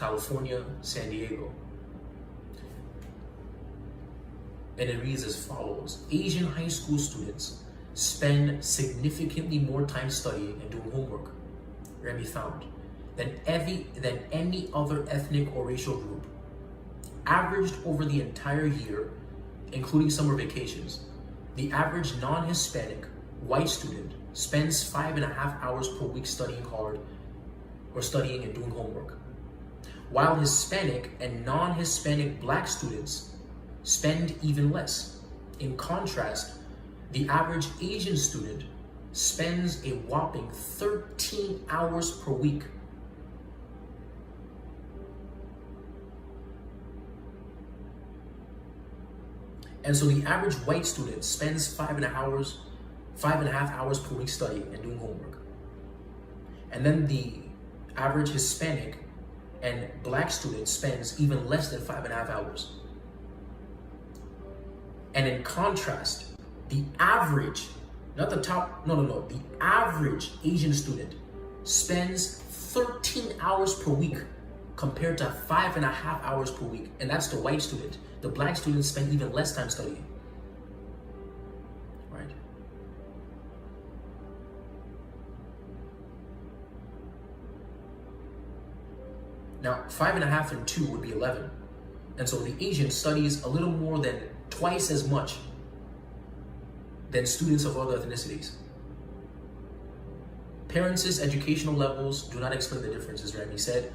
California, San Diego. And it reads as follows. Asian high school students spend significantly more time studying and doing homework, Remy found, than any other ethnic or racial group. Averaged over the entire year, including summer vacations, the average non-Hispanic white student spends 5.5 hours per week studying hard or studying and doing homework, while Hispanic and non-Hispanic black students spend even less. In contrast, the average Asian student spends a whopping 13 hours per week. And so the average white student spends 5.5 hours per week studying and doing homework. And then the average Hispanic and black student spends even less than 5.5 hours. And in contrast, the average, not the top, the average Asian student spends 13 hours per week compared to 5.5 hours per week. And that's the white student. The black students spend even less time studying, right? Now, 5.5 and 2 would be 11. And so the Asian studies a little more than twice as much than students of other ethnicities. Parents' educational levels do not explain the differences, Remy said,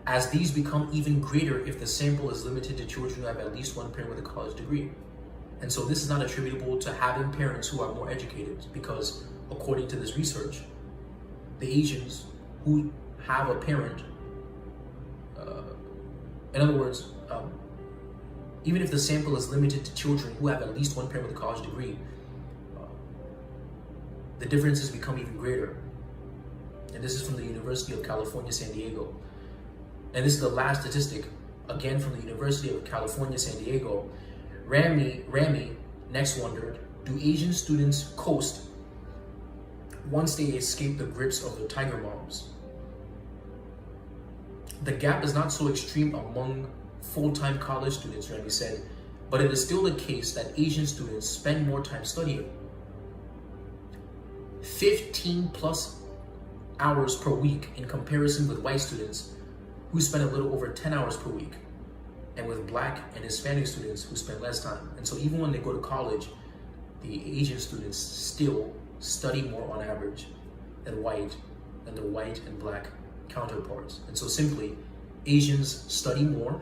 as these become even greater if the sample is limited to children who have at least one parent with a college degree. And so this is not attributable to having parents who are more educated, because according to this research, the Asians who have a parent, in other words, even if the sample is limited to children who have at least one parent with a college degree, the differences become even greater. And this is from the University of California, San Diego. And this is the last statistic, again from the University of California, San Diego. Ramy next wondered, do Asian students coast once they escape the grips of their tiger moms? The gap is not so extreme among full-time college students, Remy said, but it is still the case that Asian students spend more time studying. 15 plus hours per week in comparison with white students who spend a little over 10 hours per week, and with black and Hispanic students who spend less time. And so even when they go to college, the Asian students still study more on average than their white and black counterparts. And so simply, Asians study more,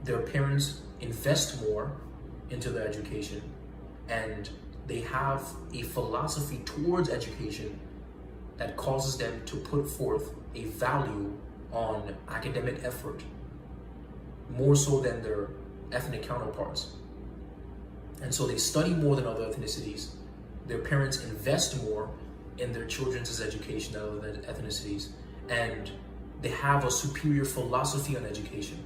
their parents invest more into their education, and they have a philosophy towards education that causes them to put forth a value on academic effort, more so than their ethnic counterparts. And so they study more than other ethnicities. Their parents invest more in their children's education than other ethnicities. And they have a superior philosophy on education.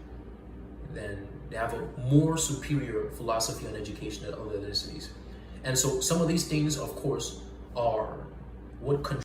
They have a more superior philosophy on education than other ethnicities. And so some of these things, of course, are what control